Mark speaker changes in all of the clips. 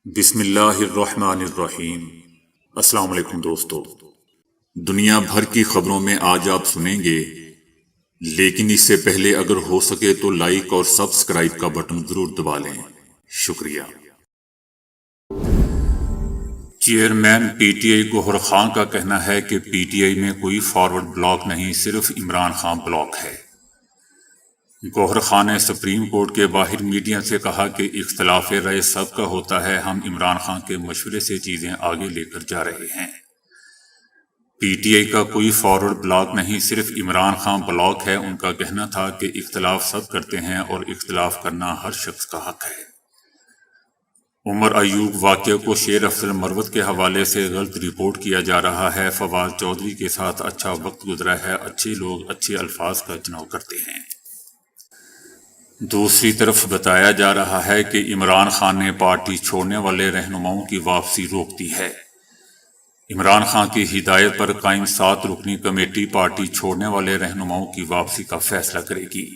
Speaker 1: بسم اللہ الرحمن الرحیم۔ السلام علیکم دوستو، دنیا بھر کی خبروں میں آج آپ سنیں گے، لیکن اس سے پہلے اگر ہو سکے تو لائک اور سبسکرائب کا بٹن ضرور دبا لیں۔ شکریہ۔ چیئرمین پی ٹی آئی گوہر خان کا کہنا ہے کہ پی ٹی آئی میں کوئی فارورڈ بلاک نہیں، صرف عمران خان بلاک ہے۔ گوہر خان نے سپریم کورٹ کے باہر میڈیا سے کہا کہ اختلاف رائے سب کا ہوتا ہے، ہم عمران خان کے مشورے سے چیزیں آگے لے کر جا رہے ہیں۔ پی ٹی آئی کا کوئی فارورڈ بلاک نہیں، صرف عمران خان بلاک ہے۔ ان کا کہنا تھا کہ اختلاف سب کرتے ہیں اور اختلاف کرنا ہر شخص کا حق ہے۔ عمر ایوب واقعہ کو شیر افضل مروت کے حوالے سے غلط رپورٹ کیا جا رہا ہے۔ فواد چودھری کے ساتھ اچھا وقت گزرا ہے، اچھے لوگ اچھے الفاظ کا چناؤ کرتے ہیں۔ دوسری طرف بتایا جا رہا ہے کہ عمران خان نے پارٹی چھوڑنے والے رہنماؤں کی واپسی روک دی ہے۔ عمران خان کی ہدایت پر قائم 7 رکنی کمیٹی پارٹی چھوڑنے والے رہنماؤں کی واپسی کا فیصلہ کرے گی۔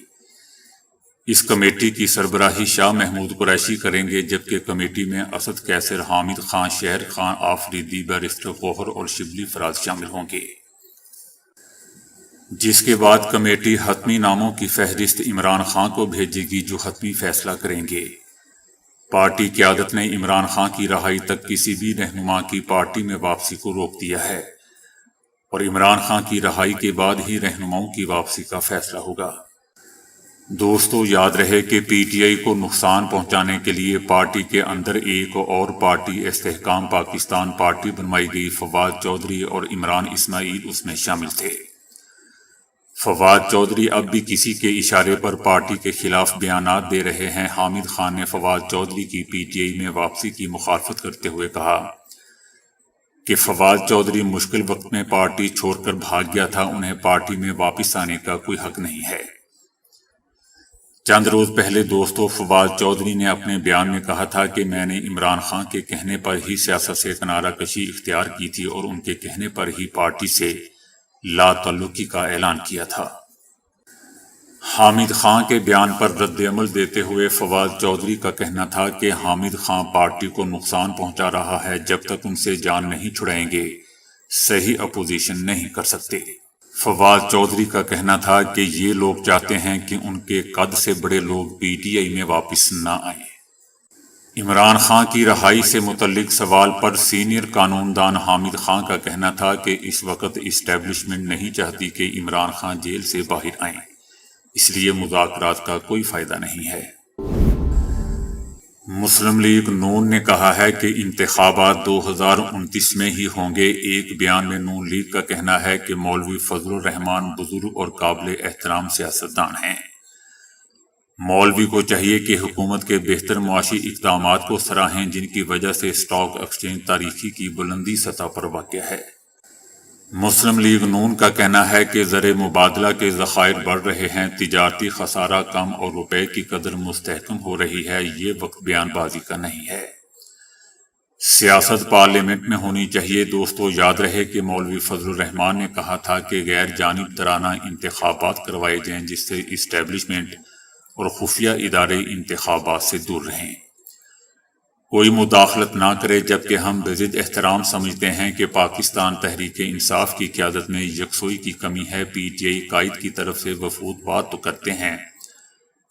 Speaker 1: اس کمیٹی کی سربراہی شاہ محمود قریشی کریں گے، جبکہ کمیٹی میں اسد کیسر، حامد خان، شہر خان آفریدی، بیرسٹر گوہر اور شبلی فراز شامل ہوں گے۔ جس کے بعد کمیٹی حتمی ناموں کی فہرست عمران خان کو بھیجے گی، جو حتمی فیصلہ کریں گے۔ پارٹی قیادت نے عمران خان کی رہائی تک کسی بھی رہنما کی پارٹی میں واپسی کو روک دیا ہے، اور عمران خان کی رہائی کے بعد ہی رہنماؤں کی واپسی کا فیصلہ ہوگا۔ دوستو، یاد رہے کہ پی ٹی آئی کو نقصان پہنچانے کے لیے پارٹی کے اندر ایک اور پارٹی استحکام پاکستان پارٹی بنوائی گئی۔ فواد چودھری اور عمران اسماعیل اس میں شامل تھے۔ فواد چودھری اب بھی کسی کے اشارے پر پارٹی کے خلاف بیانات دے رہے ہیں۔ حامد خان نے فواد چودھری کی پی ٹی آئی میں واپسی کی مخالفت کرتے ہوئے کہا کہ فواد چودھری مشکل وقت میں پارٹی چھوڑ کر بھاگ گیا تھا، انہیں پارٹی میں واپس آنے کا کوئی حق نہیں ہے۔ چند روز پہلے دوستو، فواد چودھری نے اپنے بیان میں کہا تھا کہ میں نے عمران خان کے کہنے پر ہی سیاست سے کنارہ کشی اختیار کی تھی اور ان کے کہنے پر ہی پارٹی سے لا تعلقی کا اعلان کیا تھا۔ حامد خان کے بیان پر رد عمل دیتے ہوئے فواد چودھری کا کہنا تھا کہ حامد خان پارٹی کو نقصان پہنچا رہا ہے، جب تک ان سے جان نہیں چھڑائیں گے صحیح اپوزیشن نہیں کر سکتے۔ فواد چودھری کا کہنا تھا کہ یہ لوگ چاہتے ہیں کہ ان کے قد سے بڑے لوگ پی ٹی آئی میں واپس نہ آئیں۔ عمران خان کی رہائی سے متعلق سوال پر سینئر قانون دان حامد خان کا کہنا تھا کہ اس وقت اسٹیبلشمنٹ نہیں چاہتی کہ عمران خان جیل سے باہر آئیں، اس لیے مذاکرات کا کوئی فائدہ نہیں ہے۔ مسلم لیگ نون نے کہا ہے کہ انتخابات 2029 میں ہی ہوں گے۔ ایک بیان میں نون لیگ کا کہنا ہے کہ مولوی فضل الرحمان بزرگ اور قابل احترام سیاستدان ہیں۔ مولوی کو چاہیے کہ حکومت کے بہتر معاشی اقدامات کو سراہیں، جن کی وجہ سے اسٹاک ایکسچینج تاریخی کی بلندی سطح پر واقع ہے۔ مسلم لیگ نون کا کہنا ہے کہ زر مبادلہ کے ذخائر بڑھ رہے ہیں، تجارتی خسارہ کم اور روپے کی قدر مستحکم ہو رہی ہے۔ یہ وقت بیان بازی کا نہیں ہے، سیاست پارلیمنٹ میں ہونی چاہیے۔ دوستو، یاد رہے کہ مولوی فضل الرحمان نے کہا تھا کہ غیر جانبدارانہ انتخابات کروائے جائیں، جس سے اسٹیبلشمنٹ اور خفیہ ادارے انتخابات سے دور رہیں، کوئی مداخلت نہ کرے، جبکہ ہم بضد احترام سمجھتے ہیں کہ پاکستان تحریک انصاف کی قیادت میں یکسوئی کی کمی ہے۔ پی ٹی آئی قائد کی طرف سے وفود بات تو کرتے ہیں،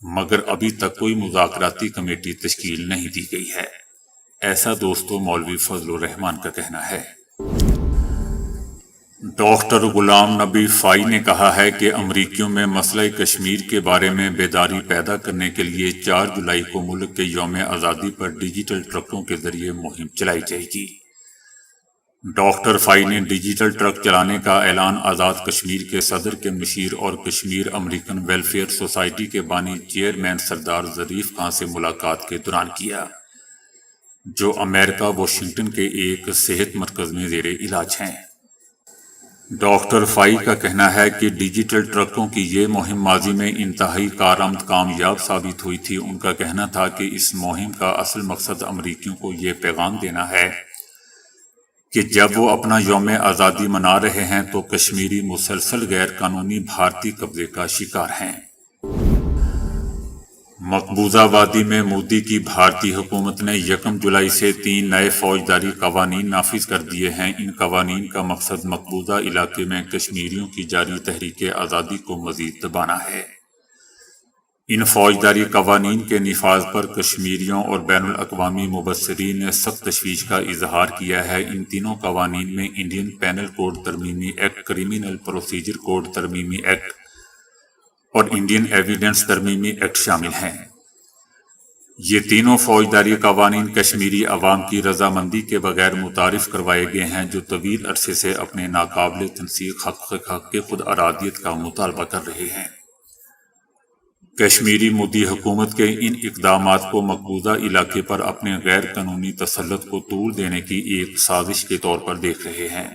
Speaker 1: مگر ابھی تک کوئی مذاکراتی کمیٹی تشکیل نہیں دی گئی ہے، ایسا دوستو مولوی فضل الرحمان کا کہنا ہے۔ ڈاکٹر غلام نبی فائی نے کہا ہے کہ امریکیوں میں مسئلہ کشمیر کے بارے میں بیداری پیدا کرنے کے لیے 4 جولائی کو ملک کے یوم آزادی پر ڈیجیٹل ٹرکوں کے ذریعے مہم چلائی جائے گی۔ ڈاکٹر فائی نے ڈیجیٹل ٹرک چلانے کا اعلان آزاد کشمیر کے صدر کے مشیر اور کشمیر امریکن ویلفیئر سوسائٹی کے بانی چیئرمین سردار ظریف خان سے ملاقات کے دوران کیا، جو امریکہ واشنگٹن کے ایک صحت مرکز میں زیر علاج ہیں۔ ڈاکٹر فائی کا کہنا ہے کہ ڈیجیٹل ٹرکوں کی یہ مہم ماضی میں انتہائی کارآمد کامیاب ثابت ہوئی تھی۔ ان کا کہنا تھا کہ اس مہم کا اصل مقصد امریکیوں کو یہ پیغام دینا ہے کہ جب وہ اپنا یوم آزادی منا رہے ہیں تو کشمیری مسلسل غیر قانونی بھارتی قبضے کا شکار ہیں۔ مقبوضہ وادی میں مودی کی بھارتی حکومت نے 1 جولائی سے 3 نئے فوجداری قوانین نافذ کر دیے ہیں۔ ان قوانین کا مقصد مقبوضہ علاقے میں کشمیریوں کی جاری تحریک آزادی کو مزید دبانا ہے۔ ان فوجداری قوانین کے نفاذ پر کشمیریوں اور بین الاقوامی مبصرین نے سخت تشویش کا اظہار کیا ہے۔ ان تینوں قوانین میں انڈین پینل کوڈ ترمیمی ایکٹ، کرمنل پروسیجر کوڈ ترمیمی ایکٹ اور انڈین ایویڈنس ترمیمی ایکٹ شامل ہیں۔ یہ تینوں فوجداری قوانین کشمیری عوام کی رضامندی کے بغیر متعارف کروائے گئے ہیں، جو طویل عرصے سے اپنے ناقابل تنسیق حق کے خود ارادیت کا مطالبہ کر رہے ہیں۔ کشمیری مودی حکومت کے ان اقدامات کو مقبوضہ علاقے پر اپنے غیر قانونی تسلط کو طول دینے کی ایک سازش کے طور پر دیکھ رہے ہیں۔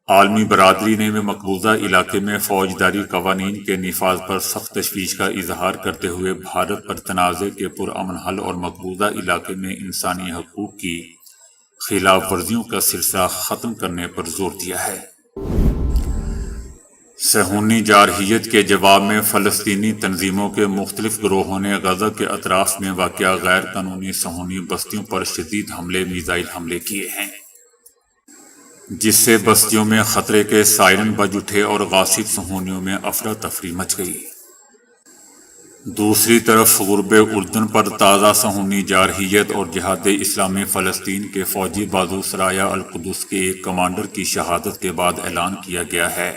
Speaker 1: عالمی برادری نے مقبوضہ علاقے میں فوجداری قوانین کے نفاذ پر سخت تشویش کا اظہار کرتے ہوئے بھارت پر تنازع کے پرامن حل اور مقبوضہ علاقے میں انسانی حقوق کی خلاف ورزیوں کا سلسلہ ختم کرنے پر زور دیا ہے۔ صہیونی جارحیت کے جواب میں فلسطینی تنظیموں کے مختلف گروہوں نے غزہ کے اطراف میں واقع غیر قانونی صہیونی بستیوں پر شدید میزائل حملے کیے ہیں، جس سے بستیوں میں خطرے کے سائرن بج اٹھے اور غاصب صہیونیوں میں افراتفری مچ گئی۔ دوسری طرف غرب اردن پر تازہ صہیونی جارحیت اور جہاد اسلامی فلسطین کے فوجی بازو سرایا القدس کے ایک کمانڈر کی شہادت کے بعد اعلان کیا گیا ہے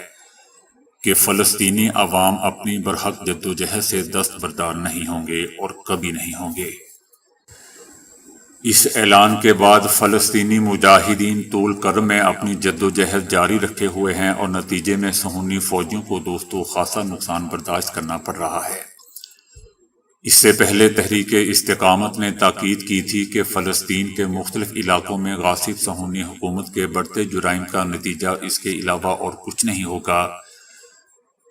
Speaker 1: کہ فلسطینی عوام اپنی برحق جدوجہد سے دستبردار نہیں ہوں گے اور کبھی نہیں ہوں گے۔ اس اعلان کے بعد فلسطینی مجاہدین طول کرم میں اپنی جدوجہد جاری رکھے ہوئے ہیں اور نتیجے میں صہیونی فوجیوں کو دوستوں خاصا نقصان برداشت کرنا پڑ رہا ہے۔ اس سے پہلے تحریک استقامت نے تاکید کی تھی کہ فلسطین کے مختلف علاقوں میں غاصب صہیونی حکومت کے بڑھتے جرائم کا نتیجہ اس کے علاوہ اور کچھ نہیں ہوگا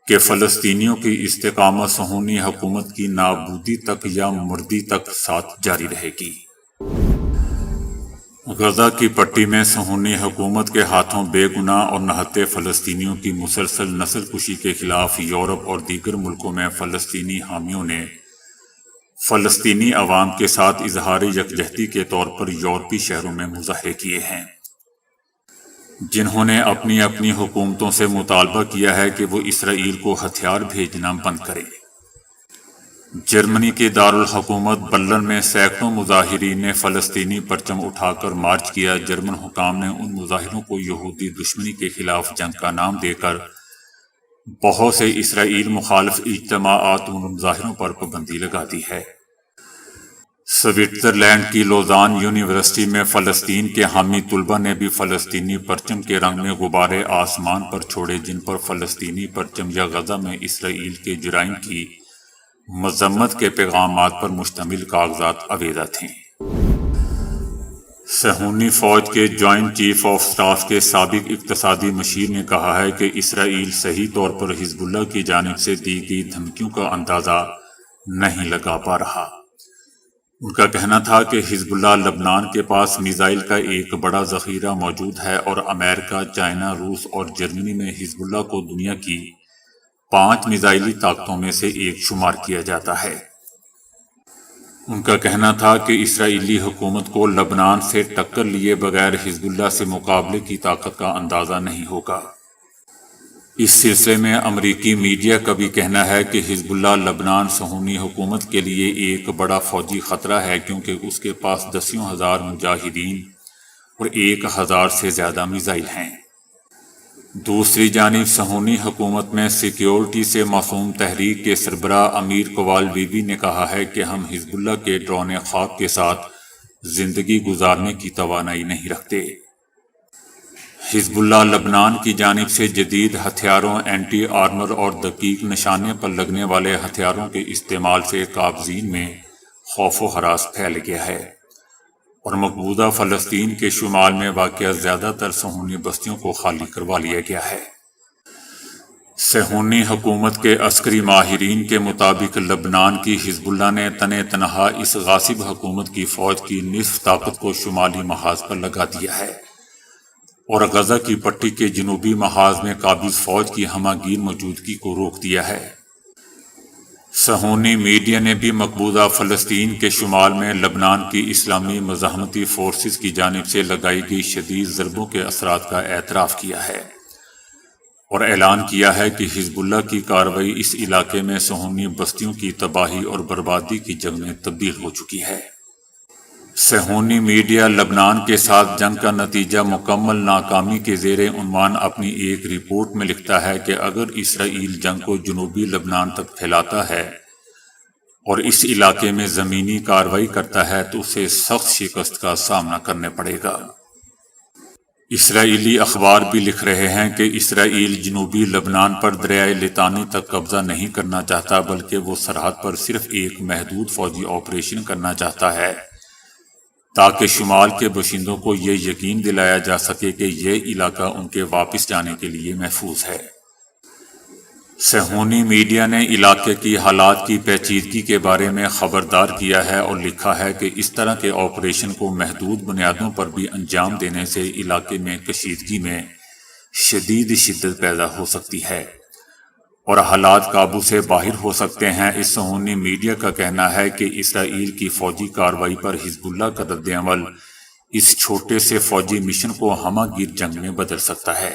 Speaker 1: کہ فلسطینیوں کی استقامت صہیونی حکومت کی نابودی تک یا مردی تک ساتھ جاری رہے گی۔ غزہ کی پٹی میں صہیونی حکومت کے ہاتھوں بے گناہ اور نہتے فلسطینیوں کی مسلسل نسل کشی کے خلاف یورپ اور دیگر ملکوں میں فلسطینی حامیوں نے فلسطینی عوام کے ساتھ اظہار یکجہتی کے طور پر یورپی شہروں میں مظاہرے کیے ہیں، جنہوں نے اپنی اپنی حکومتوں سے مطالبہ کیا ہے کہ وہ اسرائیل کو ہتھیار بھیجنا بند کریں۔ جرمنی کے دارالحکومت برلن میں سینکڑوں مظاہرین نے فلسطینی پرچم اٹھا کر مارچ کیا۔ جرمن حکام نے ان مظاہروں کو یہودی دشمنی کے خلاف جنگ کا نام دے کر بہت سے اسرائیل مخالف اجتماعات و مظاہروں پر پابندی لگا دی ہے۔ سوئٹزرلینڈ کی لوزان یونیورسٹی میں فلسطین کے حامی طلبہ نے بھی فلسطینی پرچم کے رنگ میں غبارے آسمان پر چھوڑے، جن پر فلسطینی پرچم یا غزہ میں اسرائیل کے جرائم کی مذمت کے پیغامات پر مشتمل کاغذات آویزہ تھیں۔ صہیونی فوج کے جوائنٹ چیف آف سٹاف کے سابق اقتصادی مشیر نے کہا ہے کہ اسرائیل صحیح طور پر حزب اللہ کی جانب سے دی گئی دھمکیوں کا اندازہ نہیں لگا پا رہا۔ ان کا کہنا تھا کہ حزب اللہ لبنان کے پاس میزائل کا ایک بڑا ذخیرہ موجود ہے اور امریکہ، چائنا، روس اور جرمنی میں حزب اللہ کو دنیا کی 5 میزائلی طاقتوں میں سے ایک شمار کیا جاتا ہے۔ ان کا کہنا تھا کہ اسرائیلی حکومت کو لبنان سے ٹکر لیے بغیر حزب اللہ سے مقابلے کی طاقت کا اندازہ نہیں ہوگا۔ اس سلسلے میں امریکی میڈیا کا بھی کہنا ہے کہ حزب اللہ لبنان صہیونی حکومت کے لیے ایک بڑا فوجی خطرہ ہے، کیونکہ اس کے پاس 10,000 مجاہدین اور 1,000 سے زیادہ میزائل ہیں۔ دوسری جانب صہیونی حکومت میں سیکیورٹی سے معصوم تحریک کے سربراہ امیر کوال بیوی نے کہا ہے کہ ہم حزب اللہ کے ڈراؤنے خواب کے ساتھ زندگی گزارنے کی توانائی نہیں رکھتے۔ حزب اللہ لبنان کی جانب سے جدید ہتھیاروں، اینٹی آرمر اور دقیق نشانے پر لگنے والے ہتھیاروں کے استعمال سے قابضین میں خوف و ہراس پھیل گیا ہے اور مقبوضہ فلسطین کے شمال میں واقع زیادہ تر صہیونی بستیوں کو خالی کروا لیا گیا ہے۔ صہیونی حکومت کے عسکری ماہرین کے مطابق لبنان کی حزب اللہ نے تنہا اس غاصب حکومت کی فوج کی نصف طاقت کو شمالی محاذ پر لگا دیا ہے اور غزہ کی پٹی کے جنوبی محاذ میں قابض فوج کی ہمہ گیر موجودگی کو روک دیا ہے۔ صہیونی میڈیا نے بھی مقبوضہ فلسطین کے شمال میں لبنان کی اسلامی مزاحمتی فورسز کی جانب سے لگائی گئی شدید ضربوں کے اثرات کا اعتراف کیا ہے اور اعلان کیا ہے کہ حزب اللہ کی کارروائی اس علاقے میں صہیونی بستیوں کی تباہی اور بربادی کی جنگ میں تبدیل ہو چکی ہے۔ صہیونی میڈیا لبنان کے ساتھ جنگ کا نتیجہ مکمل ناکامی کے زیر عنوان اپنی ایک رپورٹ میں لکھتا ہے کہ اگر اسرائیل جنگ کو جنوبی لبنان تک پھیلاتا ہے اور اس علاقے میں زمینی کارروائی کرتا ہے تو اسے سخت شکست کا سامنا کرنے پڑے گا۔ اسرائیلی اخبار بھی لکھ رہے ہیں کہ اسرائیل جنوبی لبنان پر دریائے لطانی تک قبضہ نہیں کرنا چاہتا، بلکہ وہ سرحد پر صرف ایک محدود فوجی آپریشن کرنا چاہتا ہے تاکہ شمال کے باشندوں کو یہ یقین دلایا جا سکے کہ یہ علاقہ ان کے واپس جانے کے لیے محفوظ ہے۔ صہیونی میڈیا نے علاقے کی حالات کی پیچیدگی کے بارے میں خبردار کیا ہے اور لکھا ہے کہ اس طرح کے آپریشن کو محدود بنیادوں پر بھی انجام دینے سے علاقے میں کشیدگی میں شدید شدت پیدا ہو سکتی ہے اور حالات قابو سے باہر ہو سکتے ہیں۔ اس صہیونی میڈیا کا کہنا ہے کہ اسرائیل کی فوجی کارروائی پر حزب اللہ کا رد عمل اس چھوٹے سے فوجی مشن کو ہمہ گیر جنگ میں بدل سکتا ہے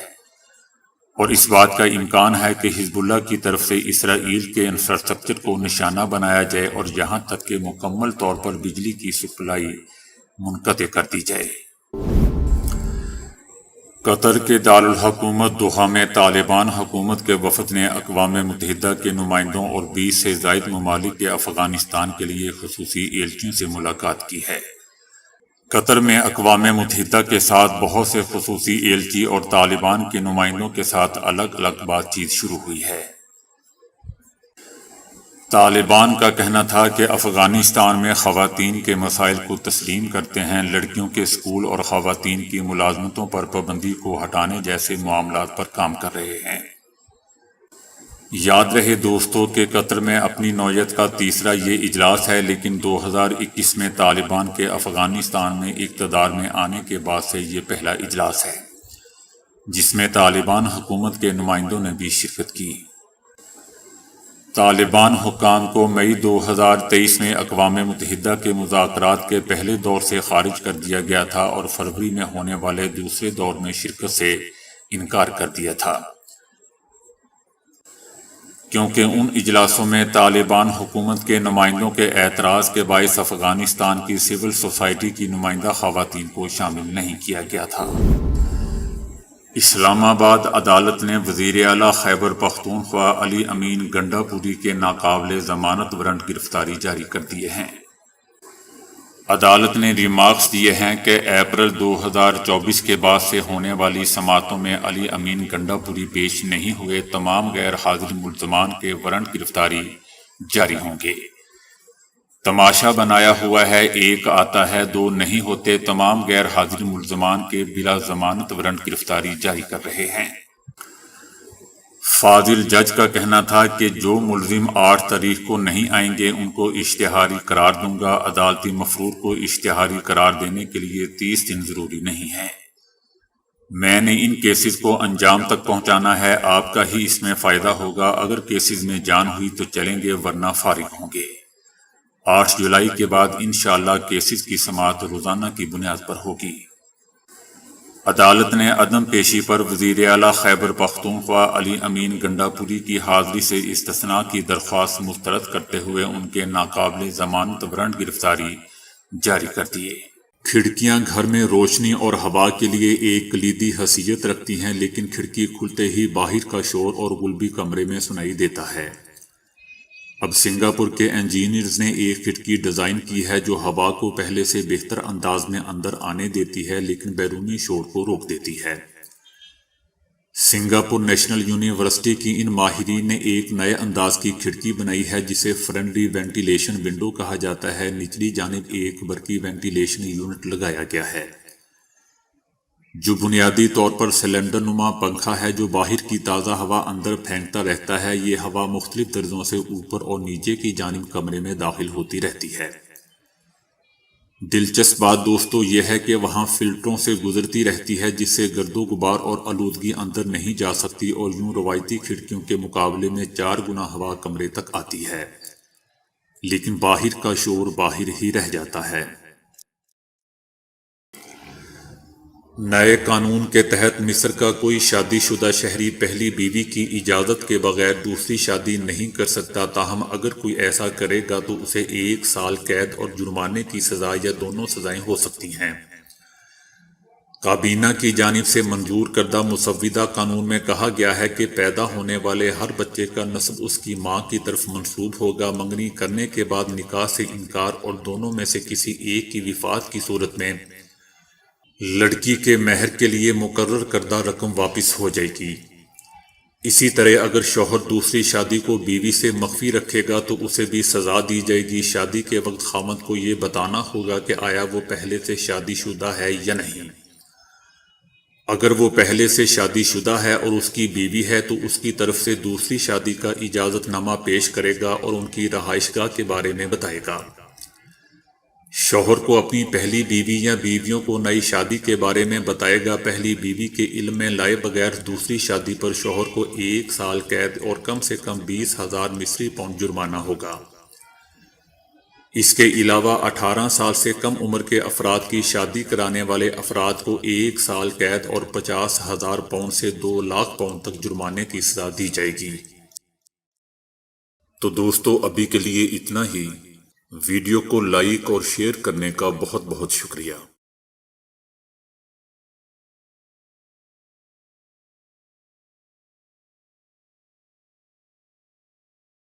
Speaker 1: اور اس بات کا امکان ہے کہ حزب اللہ کی طرف سے اسرائیل کے انفراسٹرکچر کو نشانہ بنایا جائے اور یہاں تک کہ مکمل طور پر بجلی کی سپلائی منقطع کر دی جائے۔ قطر کے دارالحکومت دوحہ میں طالبان حکومت کے وفد نے اقوام متحدہ کے نمائندوں اور 20 سے زائد ممالک کے افغانستان کے لیے خصوصی ایلچیوں سے ملاقات کی ہے۔ قطر میں اقوام متحدہ کے ساتھ بہت سے خصوصی ایلچی اور طالبان کے نمائندوں کے ساتھ الگ الگ بات چیت شروع ہوئی ہے۔ طالبان کا کہنا تھا کہ افغانستان میں خواتین کے مسائل کو تسلیم کرتے ہیں، لڑکیوں کے اسکول اور خواتین کی ملازمتوں پر پابندی کو ہٹانے جیسے معاملات پر کام کر رہے ہیں۔ یاد رہے دوستو کہ قطر میں اپنی نوعیت کا تیسرا یہ اجلاس ہے، لیکن 2021 میں طالبان کے افغانستان میں اقتدار میں آنے کے بعد سے یہ پہلا اجلاس ہے جس میں طالبان حکومت کے نمائندوں نے بھی شرکت کی۔ طالبان حکام کو مئی 2023 میں اقوام متحدہ کے مذاکرات کے پہلے دور سے خارج کر دیا گیا تھا اور فروری میں ہونے والے دوسرے دور میں شرکت سے انکار کر دیا تھا، کیونکہ ان اجلاسوں میں طالبان حکومت کے نمائندوں کے اعتراض کے باعث افغانستان کی سول سوسائٹی کی نمائندہ خواتین کو شامل نہیں کیا گیا تھا۔ اسلام آباد عدالت نے وزیر اعلیٰ خیبر پختونخوا علی امین گنڈا پوری کے ناقابل ضمانت وارنٹ گرفتاری جاری کر دیے ہیں۔ عدالت نے ریمارکس دیے ہیں کہ اپریل 2024 کے بعد سے ہونے والی سماعتوں میں علی امین گنڈا پوری پیش نہیں ہوئے تمام غیر حاضر ملزمان کے وارنٹ گرفتاری جاری ہوں گے۔ تماشا بنایا ہوا ہے، ایک آتا ہے دو نہیں ہوتے، تمام غیر حاضر ملزمان کے بلا ضمانت وارنٹ گرفتاری جاری کر رہے ہیں۔ فاضل جج کا کہنا تھا کہ جو ملزم 8 تاریخ کو نہیں آئیں گے ان کو اشتہاری قرار دوں گا۔ عدالتی مفرور کو اشتہاری قرار دینے کے لیے 30 دن ضروری نہیں ہے۔ میں نے ان کیسز کو انجام تک پہنچانا ہے، آپ کا ہی اس میں فائدہ ہوگا۔ اگر کیسز میں جان ہوئی تو چلیں گے ورنہ فارغ ہوں گے۔ 8 جولائی کے بعد انشاءاللہ کیسز کی سماعت روزانہ کی بنیاد پر ہوگی۔ عدالت نے عدم پیشی پر وزیر اعلیٰ خیبر پختونخوا علی امین گنڈا پوری کی حاضری سے استثناء کی درخواست مسترد کرتے ہوئے ان کے ناقابل ضمانت وارنٹ گرفتاری جاری کر دیے۔ کھڑکیاں گھر میں روشنی اور ہوا کے لیے ایک کلیدی حیثیت رکھتی ہیں، لیکن کھڑکی کھلتے ہی باہر کا شور اور غلبی کمرے میں سنائی دیتا ہے۔ اب سنگاپور کے انجینئرز نے ایک کھڑکی ڈیزائن کی ہے جو ہوا کو پہلے سے بہتر انداز میں اندر آنے دیتی ہے لیکن بیرونی شور کو روک دیتی ہے۔ سنگاپور نیشنل یونیورسٹی کی ان ماہرین نے ایک نئے انداز کی کھڑکی بنائی ہے جسے فرینڈلی وینٹیلیشن ونڈو کہا جاتا ہے۔ نچلی جانب ایک برقی وینٹیلیشن یونٹ لگایا گیا ہے جو بنیادی طور پر سلنڈر نما پنکھا ہے جو باہر کی تازہ ہوا اندر پھینکتا رہتا ہے۔ یہ ہوا مختلف درجوں سے اوپر اور نیچے کی جانب کمرے میں داخل ہوتی رہتی ہے۔ دلچسپ بات دوستو یہ ہے کہ وہاں فلٹروں سے گزرتی رہتی ہے جس سے گرد و غبار اور آلودگی اندر نہیں جا سکتی اور یوں روایتی کھڑکیوں کے مقابلے میں 4 گنا ہوا کمرے تک آتی ہے۔ لیکن باہر کا شعور باہر ہی رہ جاتا ہے۔ نئے قانون کے تحت مصر کا کوئی شادی شدہ شہری پہلی بیوی کی اجازت کے بغیر دوسری شادی نہیں کر سکتا، تاہم اگر کوئی ایسا کرے گا تو اسے 1 سال قید اور جرمانے کی سزا یا دونوں سزائیں ہو سکتی ہیں۔ کابینہ کی جانب سے منظور کردہ مسودہ قانون میں کہا گیا ہے کہ پیدا ہونے والے ہر بچے کا نسب اس کی ماں کی طرف منسوب ہوگا۔ منگنی کرنے کے بعد نکاح سے انکار اور دونوں میں سے کسی ایک کی وفات کی صورت میں لڑکی کے مہر کے لیے مقرر کردہ رقم واپس ہو جائے گی۔ اسی طرح اگر شوہر دوسری شادی کو بیوی سے مخفی رکھے گا تو اسے بھی سزا دی جائے گی۔ شادی کے وقت خاوند کو یہ بتانا ہوگا کہ آیا وہ پہلے سے شادی شدہ ہے یا نہیں۔ اگر وہ پہلے سے شادی شدہ ہے اور اس کی بیوی ہے تو اس کی طرف سے دوسری شادی کا اجازت نامہ پیش کرے گا اور ان کی رہائش گاہ کے بارے میں بتائے گا۔ شوہر کو اپنی پہلی بیوی یا بیویوں کو نئی شادی کے بارے میں بتائے گا۔ پہلی بیوی کے علم میں لائے بغیر دوسری شادی پر شوہر کو 1 سال قید اور کم سے کم 20,000 مصری پاؤنڈ جرمانہ ہوگا۔ اس کے علاوہ 18 سال سے کم عمر کے افراد کی شادی کرانے والے افراد کو 1 سال قید اور 50,000 پاؤنڈ سے 2 لاکھ پاؤنڈ تک جرمانے کی سزا دی جائے گی۔ تو دوستو ابھی کے لیے اتنا ہی۔ ویڈیو کو لائک اور شیئر کرنے کا بہت بہت شکریہ۔